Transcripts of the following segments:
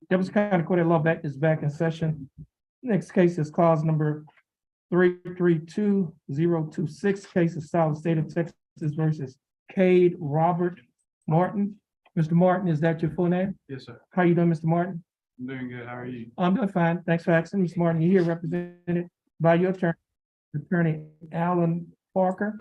Devils County Court of Law is back in session. Next case is cause number 332026. Case is South State of Texas versus Cade Robert Martin. Mr. Martin, is that your full name? Yes, sir. How you doing, Mr. Martin? I'm doing good. How are you? I'm doing fine. Thanks for asking. Mr. Martin, you're here represented by your attorney Alan Parker.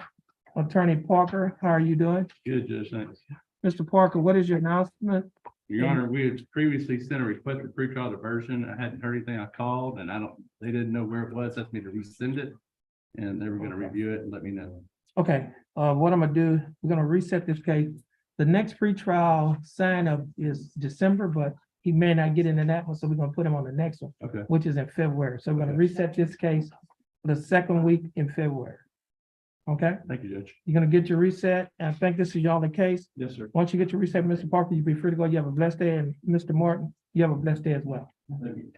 Attorney Parker, how are you doing? Good, Judge. Thanks. Mr. Parker, what is your announcement? Your Honor, we had previously sent a request for pretrial diversion. I hadn't heard anything. I called and they didn't know where it was. Asked me to resend it. And they were gonna review it and let me know. Okay, what I'm gonna do, we're gonna reset this case. The next pretrial sign up is December, but he may not get into that one, so we're gonna put him on the next one, Okay. which is in February. So we're gonna Okay. reset this case for the second week in February. Okay, Thank you, Judge. you're gonna get your reset, and I think this is y'all the case. Yes, sir. Once you get your reset, Mr. Parker, you be free to go. You have a blessed day, and Mr. Martin, you have a blessed day as well. Thank you.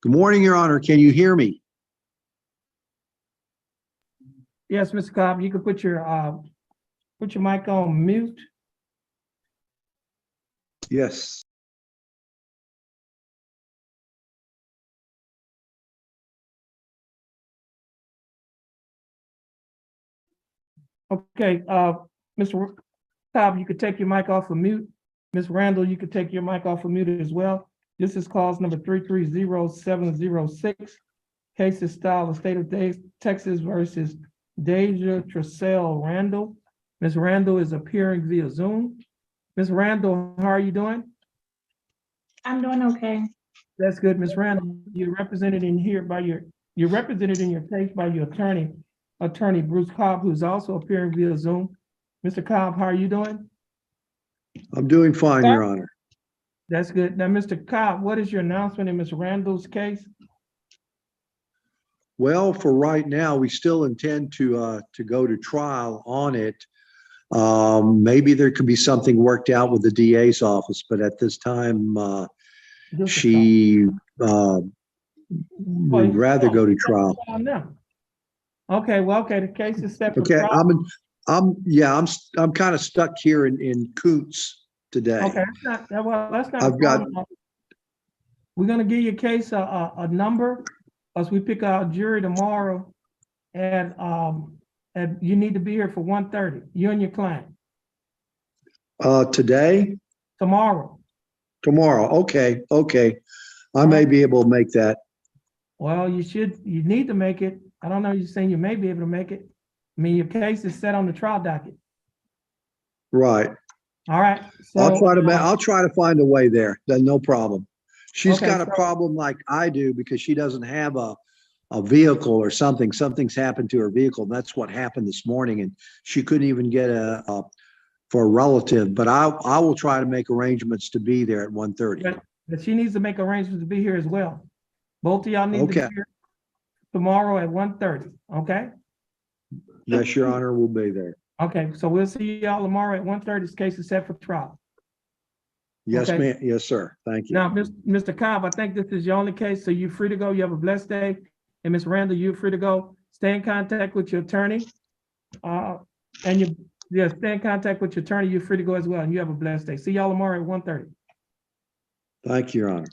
Good morning, Your Honor. Can you hear me? Yes, Mr. Cobb, you can put your mic on mute. Yes. Okay, Mr. Cobb, you could take your mic off of mute. Ms. Randall, you could take your mic off of mute as well. This is cause number 330706. Case is style the state of Texas versus Deja Tracell Randall. Ms. Randall is appearing via Zoom. Ms. Randall, how are you doing? I'm doing okay. That's good, Ms. Randall. You're represented in here by you're represented in your case by your attorney Bruce Cobb, who's also appearing via Zoom. Mr. Cobb, how are you doing? I'm doing fine, Your Honor. That's good. Now, Mr. Cobb, what is your announcement in Ms. Randall's case? Well, for right now, we still intend to go to trial on it. Maybe there could be something worked out with the DA's office, but at this time, Just a she Well, would rather go to trial. No. Okay, well, okay, the case is set for Okay, trial. I'm kind of stuck here in Coots today. Okay, that's not a I've got, problem. We're gonna give your case a number, as we pick our jury tomorrow. And you need to be here for 1:30, you and your client, today, tomorrow. tomorrow. Okay. I may be able to make that. Well, you need to make it. I don't know, you're saying you may be able to make it. I mean, your case is set on the trial docket. Right. All right, so. I'll try to find a way there. Then no problem. She's Okay, got a so- problem like I do because she doesn't have a vehicle or something. Something's happened to her vehicle. That's what happened this morning, and she couldn't even get for a relative. But I will try to make arrangements to be there at 1:30. But she needs to make arrangements to be here as well. Both of y'all need to be Okay. here tomorrow at 1:30, okay? Yes, Your Honor, we'll be there. Okay, so we'll see y'all tomorrow at 1:30. This case is set for trial. Yes, Okay. ma'am. Yes, sir. Thank you. Now, Mr. Cobb, I think this is your only case, so you're free to go. You have a blessed day. And Ms. Randall, you're free to go. Stay in contact with your attorney. Stay in contact with your attorney. You're free to go as well, and you have a blessed day. See y'all tomorrow at 1:30. Thank you, Your Honor.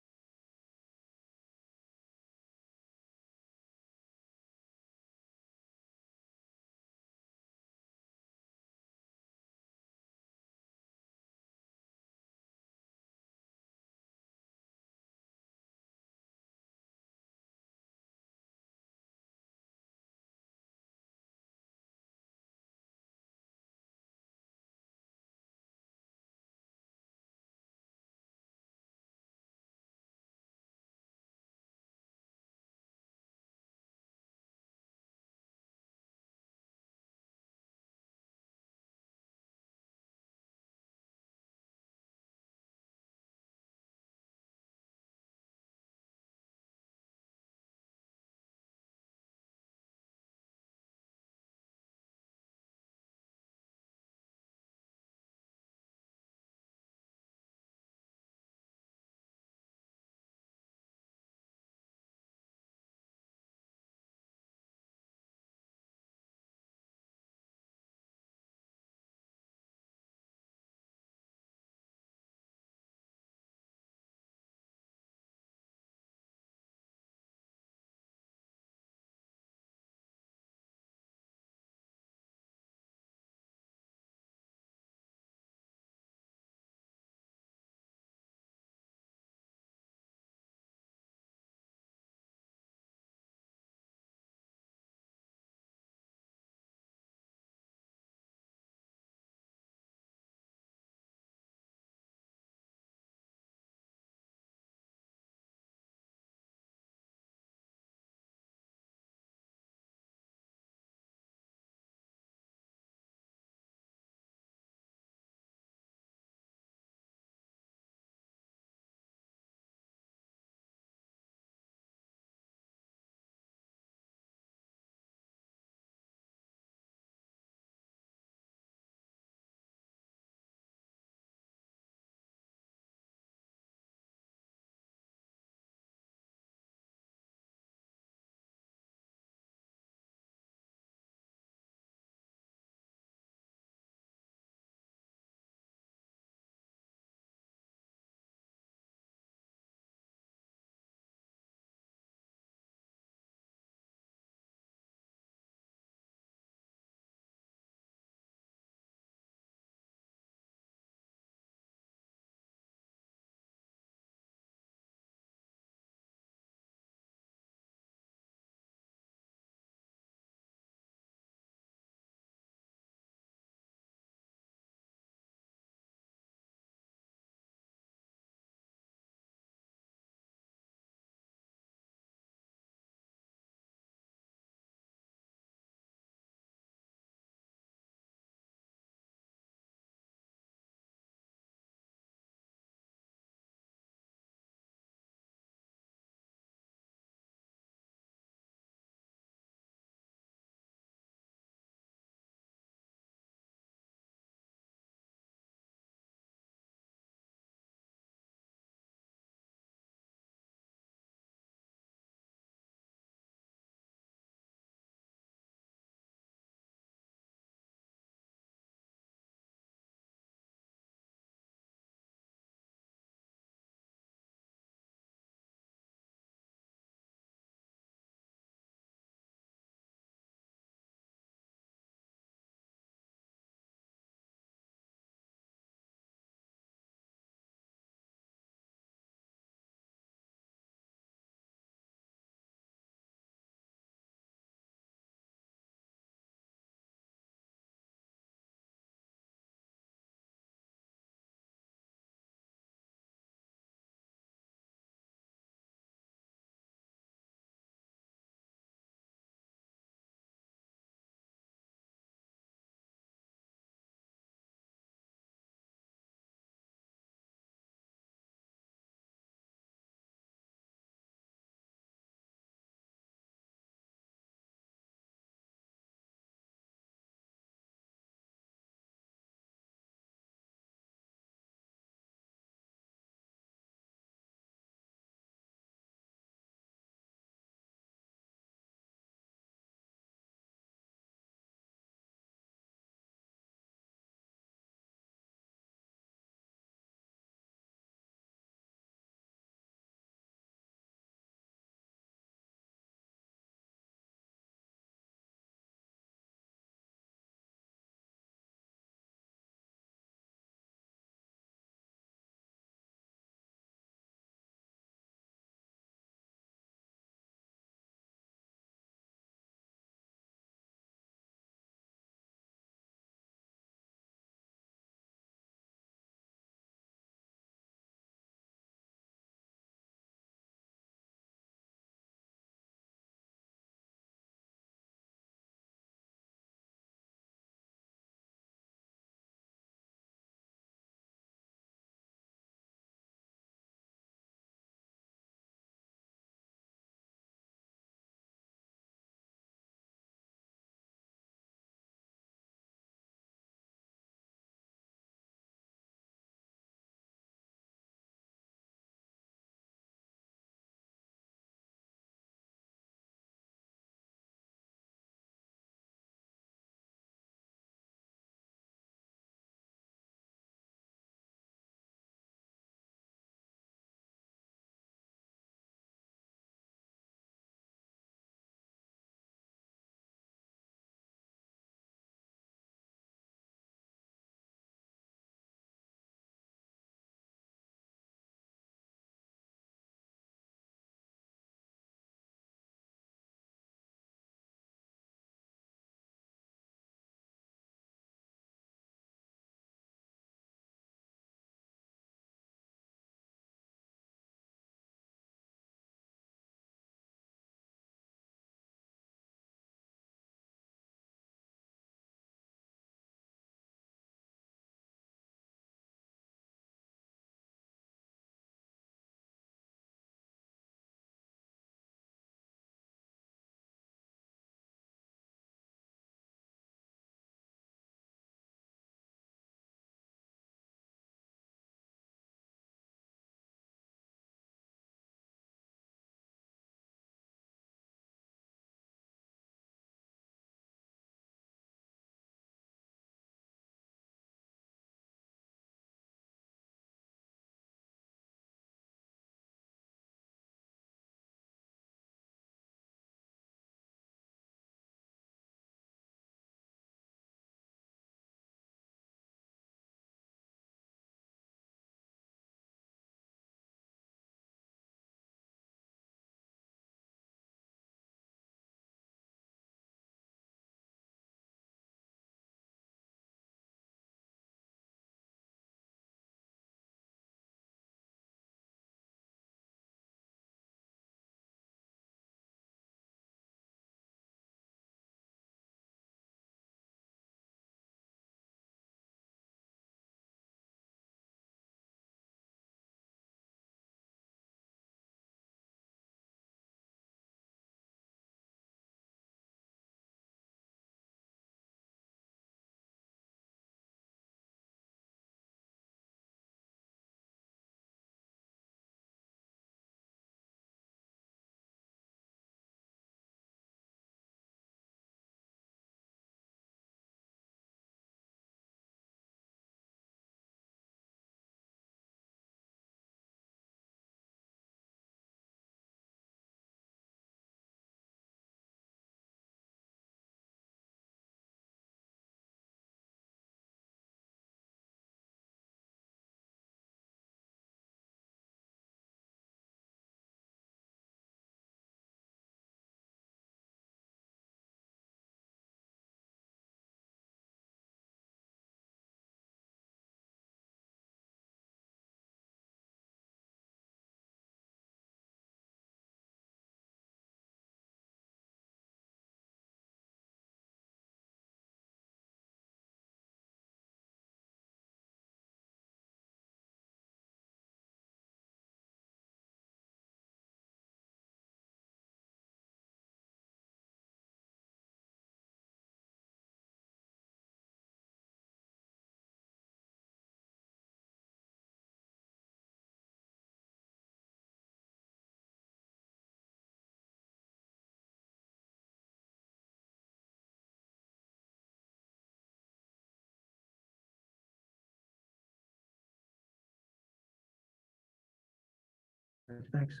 thanks.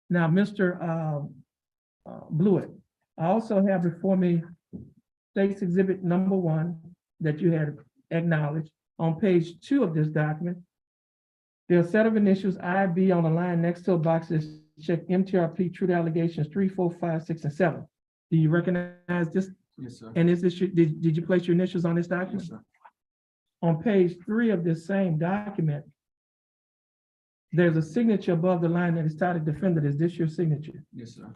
Now, Mr. Blewett, I also have before me State's Exhibit number 1 that you had acknowledged on page 2 of this document. There are a set of initials IB on the line next to a box that check MTRP, true to allegations 3, 4, 5, 6, and 7. Do you recognize this? Yes, sir. And is this, did you place your initials on this document? Yes, sir. On page 3 of this same document, there's a signature above the line that is titled defendant. Is this your signature? Yes, sir.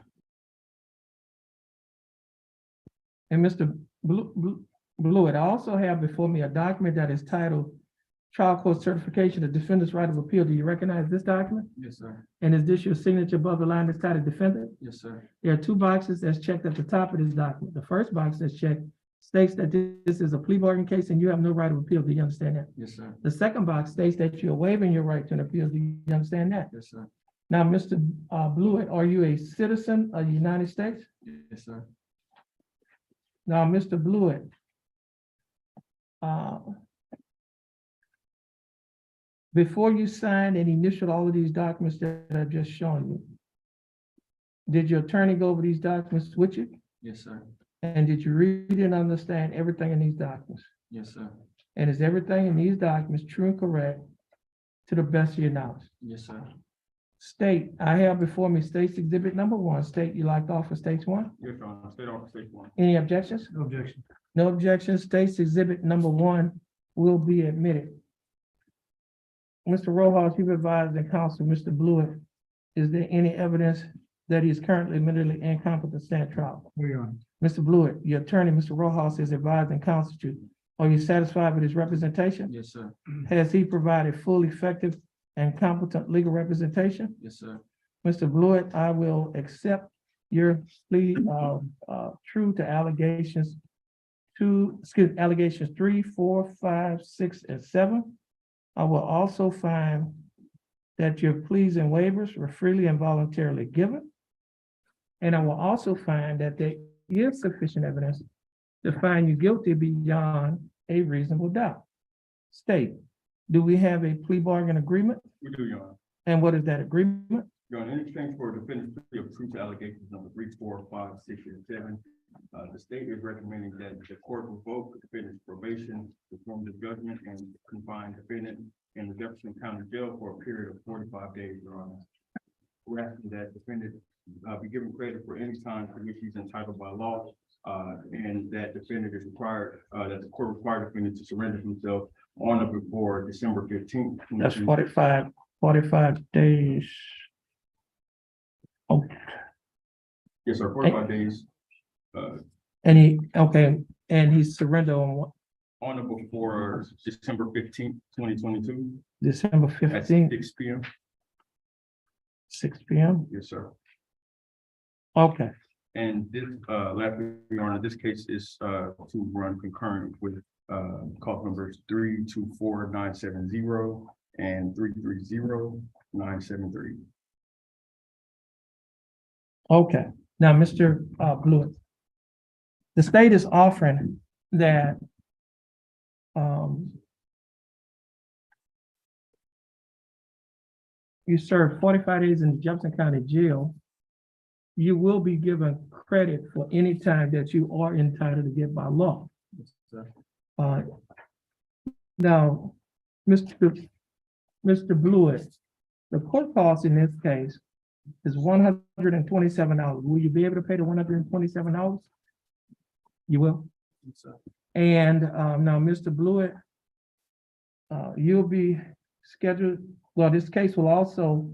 And Mr. Blewett, I also have before me a document that is titled Trial Court Certification of Defendant's Right of Appeal. Do you recognize this document? Yes, sir. And is this your signature above the line that's titled defendant? Yes, sir. There are 2 boxes that's checked at the top of this document. The first box that's checked states that this is a plea bargain case and you have no right of appeal. Do you understand that? Yes, sir. The second box states that you're waiving your right to an appeal. Do you understand that? Yes, sir. Now, Mr. Blewett, are you a citizen of the United States? Yes, sir. Now, Mr. Blewett, before you signed and initialed all of these documents that I've just shown you, did your attorney go over these documents with you? Yes, sir. And did you read and understand everything in these documents? Yes, sir. And is everything in these documents true and correct to the best of your knowledge? Yes, sir. State, I have before me State's Exhibit number 1. State, you like to offer State's 1? Yes, Your Honor. State offer state 1. Any objections? No objection. No objections. State's Exhibit number 1 will be admitted. Mr. Rojas, you've advised in counsel, Mr. Blewett, is there any evidence that he is currently mentally incompetent to stand trial? No, Your Honor. Mr. Blewett, your attorney, Mr. Rojas, is advised in counsel you. Are you satisfied with his representation? Yes, sir. Has he provided full, effective, and competent legal representation? Yes, sir. Mr. Blewett, I will accept your plea true to allegations allegations 3, 4, 5, 6, and 7. I will also find that your pleas and waivers were freely and voluntarily given. And I will also find that there is sufficient evidence to find you guilty beyond a reasonable doubt. State, do we have a plea bargain agreement? We do, Your Honor. And what is that agreement? Your Honor, in exchange for a defendant's plea of true to allegations number 3, 4, 5, 6, and 7, the state is recommending that the court revoke the defendant's probation, perform the judgment, and confine the defendant in the Jefferson County Jail for a period of 45 days, Your Honor. We're asking that defendant be given credit for any time for which he's entitled by law, and that defendant is required, that the court required defendant to surrender himself on or before December 15th. That's 45 days. Oh, Yes, sir, 45 days. and he surrendered on what, On or before December 15th, 2022, December at 15th, 6 p.m. 6 p.m. Yes, sir. Okay, And this, lastly, Your Honor, this case is to run concurrent with call numbers 324-970 and 330-973. okay. Now, Mr. Blewett, the state is offering that you serve 45 days in the Jefferson County Jail. You will be given credit for any time that you are entitled to get by law. Yes, sir. Now, Mr. Blewett, the court cost in this case is $127. Will you be able to pay the $127? You will? Yes, sir. And now, Mr. Blewett, you'll be scheduled, well, this case will also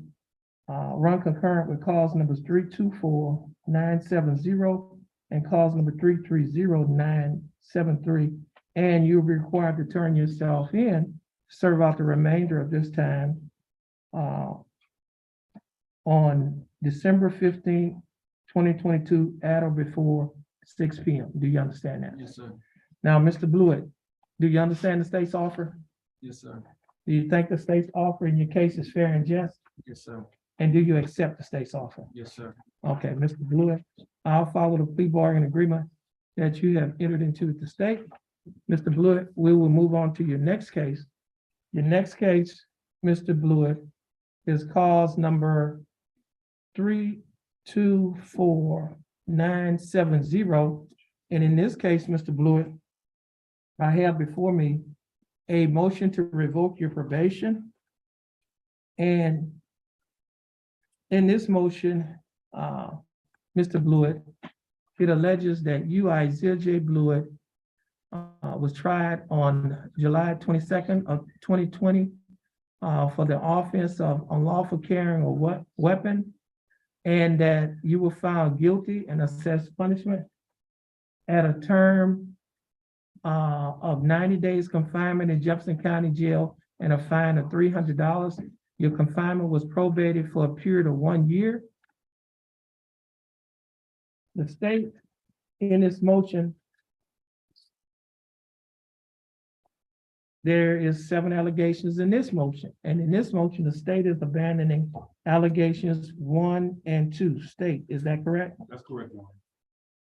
run concurrent with cause numbers 324-970 and cause number 330-973. And you'll be required to turn yourself in, serve out the remainder of this time on December 15th, 2022, at or before 6 p.m. Do you understand that? Yes, sir. Now, Mr. Blewett, do you understand the state's offer? Yes, sir. Do you think the state's offer in your case is fair and just? Yes, sir. And do you accept the state's offer? Yes, sir. Okay, Mr. Blewett, I'll follow the plea bargain agreement that you have entered into with the state. Mr. Blewett, we will move on to your next case. Your next case, Mr. Blewett, is cause number 324970. And in this case, Mr. Blewett, I have before me a motion to revoke your probation. And in this motion, Mr. Blewett, it alleges that you, Isaiah J. Blewett, was tried on July 22nd of 2020 for the offense of unlawful carrying a weapon, and that you were found guilty and assessed punishment at a term of 90 days confinement in Jefferson County Jail and a fine of $300. Your confinement was probated for a period of 1 year. The state in this motion, there is 7 allegations in this motion. And in this motion, the state is abandoning allegations 1 and 2. State, is that correct? That's correct, Your Honor.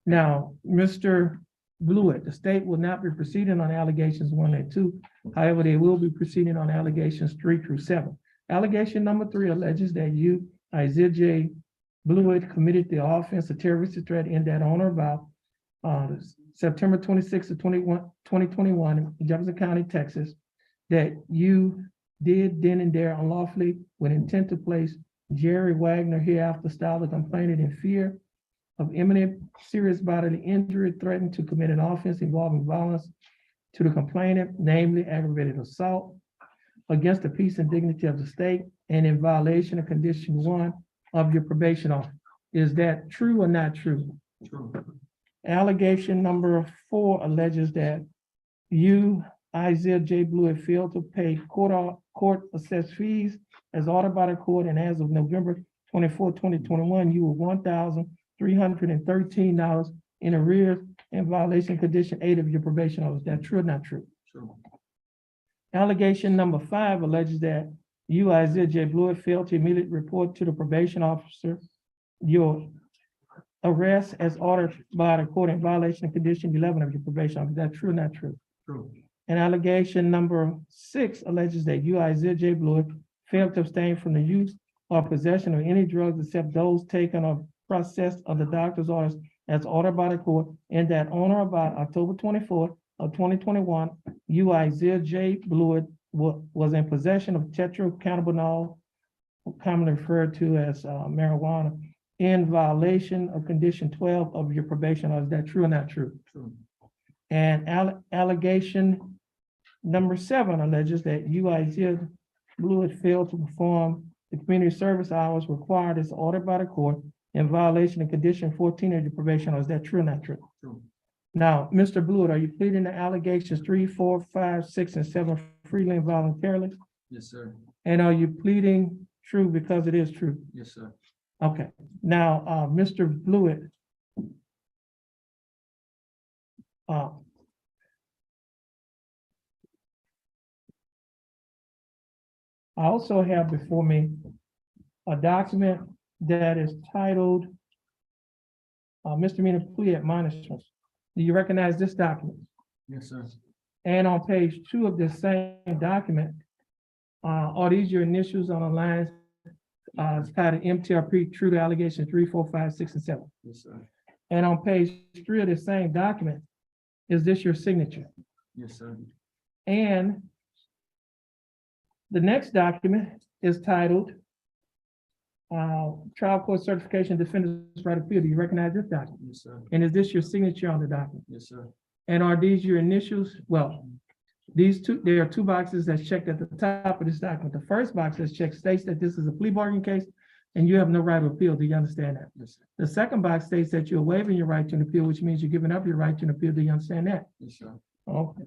Now, Mr. Blewett, the state will not be proceeding on allegations 1 and 2. However, they will be proceeding on allegations 3 through 7. Allegation number 3 alleges that you, Isaiah J. Blewett, committed the offense of terroristic threat in that on or about September 26th of 2021 in Jefferson County, Texas, that you did then and there unlawfully with intent to place Jerry Wagner hereafter style the complainant in fear of imminent serious bodily injury, threatened to commit an offense involving violence to the complainant, namely aggravated assault against the peace and dignity of the state, and in violation of condition 1 of your probation officer. Is that true or not true? True. Allegation number 4 alleges that you, Isaiah J. Blewett, failed to pay court assessed fees as ordered by the court, and as of November 24, 2021, you were $1,313 in arrears in violation of condition 8 of your probation officer. Is that true or not true? True. Allegation number 5 alleges that you, Isaiah J. Blewett, failed to immediately report to the probation officer your arrest as ordered by the court in violation of condition 11 of your probation officer. Is that true or not true? True. And allegation number 6 alleges that you, Isaiah J. Blewett, failed to abstain from the use or possession of any drugs except those taken or processed of the doctor's orders as ordered by the court, and that on or about October 24th of 2021, you, Isaiah J. Blewett, was in possession of tetracannabinol, commonly referred to as marijuana, in violation of condition 12 of your probation order. Is that true or not true? True. And allegation number 7 alleges that you, Isaiah Blewett, failed to perform the community service hours required as ordered by the court in violation of condition 14 of your probation order. Is that true or not true? True. Now, Mr. Blewett, are you pleading the allegations 3, 4, 5, 6, and 7 freely and voluntarily? Yes, sir. And are you pleading true because it is true? Yes, sir. Okay, now, Mr. Blewett. I also have before me a document that is titled Misdemeanor Plea Admonishments. Do you recognize this document? Yes, sir. And on page 2 of this same document, are these your initials on the lines? It's titled MTRP, true to allegations 3, 4, 5, 6, and 7. Yes, sir. And on page 3 of the same document, is this your signature? Yes, sir. And the next document is titled Trial Court Certification Defendant's Right of Appeal. Do you recognize this document? Yes, sir. And is this your signature on the document? Yes, sir. And are these your initials? Well, there are 2 boxes that's checked at the top of this document. The first box that's checked states that this is a plea bargain case and you have no right to appeal. Do you understand that? Yes, sir. The second box states that you're waiving your right to an appeal, which means you're giving up your right to an appeal. Do you understand that? Yes, sir. Okay.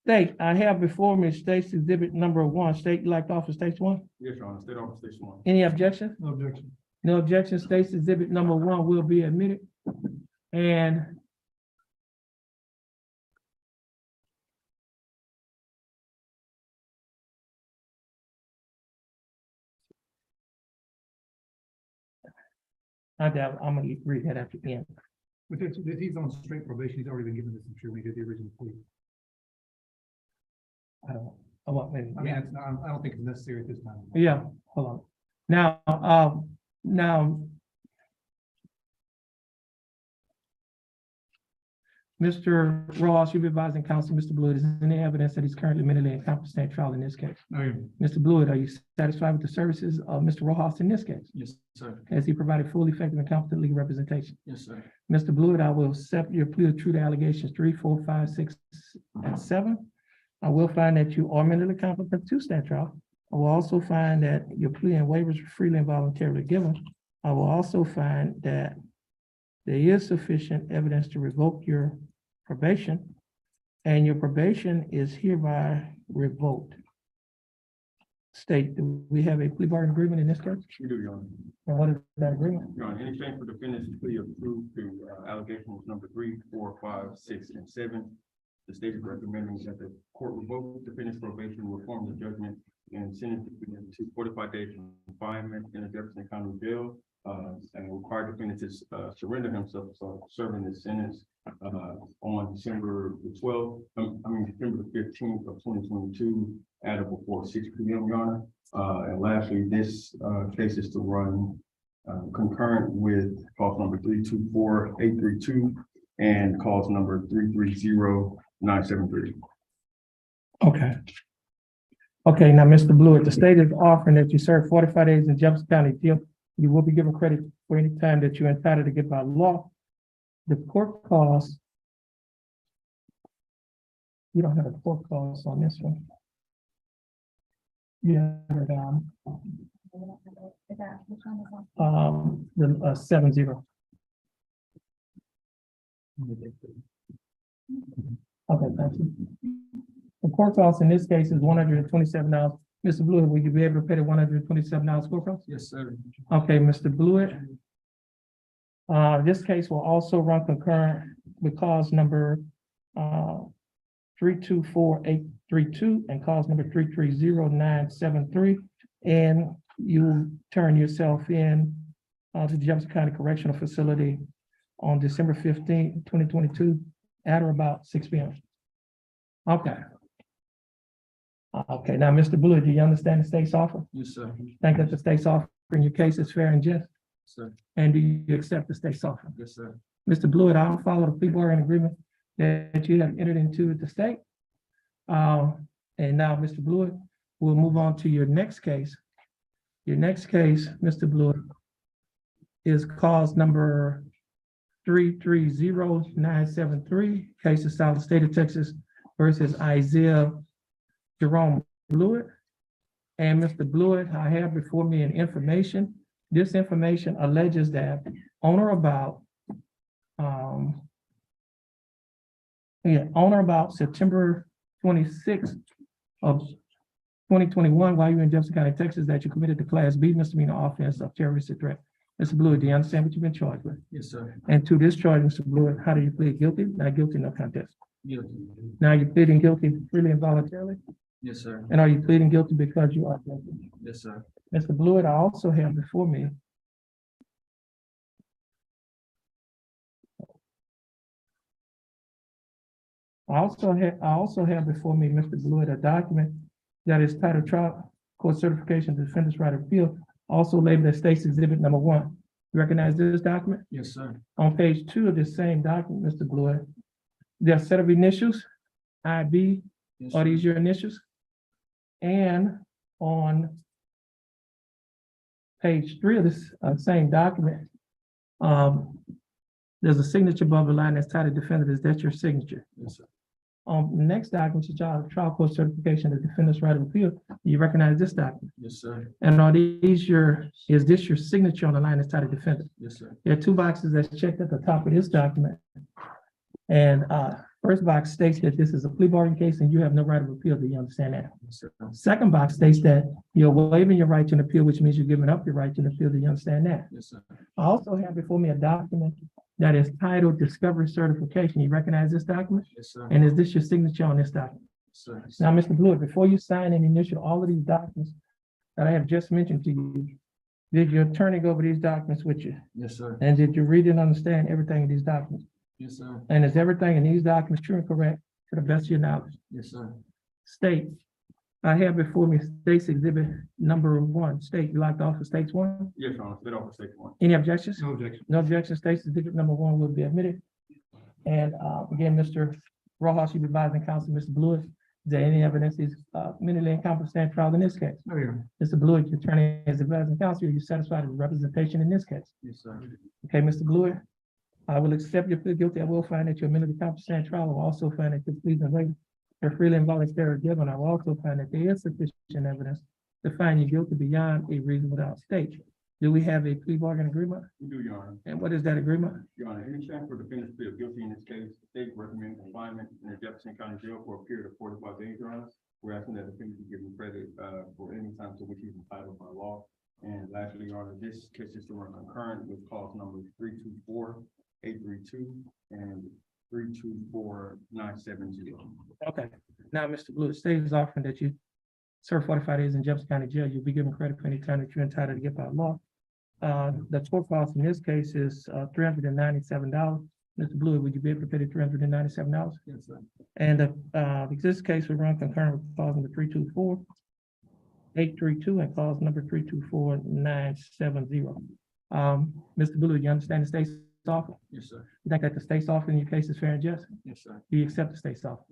State, I have before me state's exhibit number 1. State, you like to offer state's 1? Yes, Your Honor. State Office Station 1. Any objections? No objection. No objection. State's exhibit number 1 will be admitted. And I'm gonna read that after the end. But if he's on straight probation, he's already been given this, I'm sure, when he did the original plea. I don't, Well, maybe, I mean, it's not, I don't think it's necessary at this time. yeah, hold on. Now, now, Mr. Ross, you've advising counsel, Mr. Blewett, is there any evidence that he's currently mentally incompetent at trial in this case? No, Mr. Blewett, are you satisfied with the services of Mr. Rojas in this case? Yes, sir. Has he provided full, effective, and competent legal representation? Yes, sir. Mr. Blewett, I will accept your plea of true to allegations 3, 4, 5, 6, and 7. I will find that you are mentally competent to stand trial. I will also find that your plea and waivers were freely and voluntarily given. I will also find that there is sufficient evidence to revoke your probation, and your probation is hereby revoked. State, do we have a plea bargain agreement in this case? We do, Your Honor. And what is that agreement? Your Honor, in exchange for defendant's plea of proof to allegations number 3, 4, 5, 6, and 7, the state is recommending that the court revoke defendant's probation, reform the judgment, and sentence defendant to 45 days confinement in a Jefferson County jail, and require defendant to surrender himself, so serving the sentence on December the 12th, December the 15th of 2022, at or before 6 p.m., Your Honor. And lastly, this case is to run concurrent with cause number 324-832 and cause number 330-973. Okay. Okay, now, Mr. Blewett, the state is offering that you serve 45 days in Jefferson County jail. You will be given credit for any time that you're entitled to get by law. The court costs, you don't have a court cost on this one. Yeah, the 70. Okay, thank you. The court cost in this case is $127. Mr. Blewett, will you be able to pay the $127 court cost? Yes, sir. Okay, Mr. Blewett. This case will also run concurrent with cause number 324-832 and cause number 330-973. And you turn yourself in to the Jefferson County Correctional Facility on December 15th, 2022, at or about 6 p.m. Okay. Okay, now, Mr. Blewett, do you understand the state's offer? Yes, sir. Think that the state's offer in your case is fair and just? Sir. And do you accept the state's offer? Yes, sir. Mr. Blewett, I'll follow the plea bargain agreement that you have entered into with the state. And now, Mr. Blewett, we'll move on to your next case. Your next case, Mr. Blewett, is cause number 330-973, case of South State of Texas versus Isaiah Jerome Blewett. And Mr. Blewett, I have before me an information. This information alleges that on or about September 26th of 2021, while you were in Jefferson County, Texas, that you committed the Class B misdemeanor offense of terroristic threat. Mr. Blewett, do you understand what you've been charged with? Yes, sir. And to this charge, Mr. Blewett, how do you plead guilty? Not guilty, no contest. Guilty. Now you're pleading guilty freely and voluntarily? Yes, sir. And are you pleading guilty because you are guilty? Yes, sir. Mr. Blewett, I also have before me I also have before me, Mr. Blewett, a document that is titled Trial Court Certification to Defendant's Right of Appeal, also labeled as State's Exhibit Number 1. You recognize this document? Yes, sir. On page 2 of this same document, Mr. Blewett, there are a set of initials, IB, Yes, are sir. these your initials? And on page 3 of this same document, there's a signature above the line that's titled Defendant. Is that your signature? Yes, sir. On the next document, is trial court certification of defendant's right of appeal. You recognize this document? Yes, sir. And is this your signature on the line that's titled defendant? Yes, sir. There are 2 boxes that's checked at the top of this document. And first box states that this is a plea bargain case and you have no right of appeal. Do you understand that? Yes, sir. Second box states that you're waiving your right to an appeal, which means you're giving up your right to an appeal. Do you understand that? Yes, sir. I also have before me a document that is titled Discovery Certification. You recognize this document? Yes, sir. And is this your signature on this document? Yes, sir. Now, Mr. Blewett, before you sign and initial all of these documents that I have just mentioned to you, did your attorney go over these documents with you? Yes, sir. And did you read and understand everything in these documents? Yes, sir. And is everything in these documents true and correct to the best of your knowledge? Yes, sir. State, I have before me State's Exhibit number 1. State, you like to offer State's 1? Yes, Your Honor, split off for state one. Any objections? No objection. No objection. State's Exhibit number 1 will be admitted. And again, Mr. Rojas, you be advising counsel, Mr. Blewett, is there any evidence is mentally incompetent to stand trial in this case? No, Your Honor. Mr. Blewett, your attorney is advising counsel, are you satisfied with the representation in this case? Yes, sir. Okay, Mr. Blewett, I will accept your plea guilty. I will find that you're mentally competent to stand trial. I will also find that your pleas and waiver are freely and voluntarily given. I will also find that there is sufficient evidence to find you guilty beyond a reasonable doubt. State, do we have a plea bargain agreement? We do, Your Honor. And what is that agreement? Your Honor, any chance for defendants to plead guilty in this case, the state recommends confinement in the Jefferson County Jail for a period of 45 days, Your Honor. We're asking that the defendant be given credit for any time to which he's entitled by law. And lastly, Your Honor, this case is to run concurrent with cause numbers 324-832 and 324-970. Okay, now, Mr. Blewett, state is offering that you serve 45 days in Jefferson County Jail. You'll be given credit for any time that you're entitled to get by law. The court cost in this case is $397. Mr. Blewett, would you be able to pay the $397? Yes, sir. And this case will run concurrent with clause number 324-832 and clause number 324-970. Mr. Blewett, you understand the state's offer? Yes, sir. You think that the state's offer in your case is fair and just? Yes, sir. Do you accept the state's offer?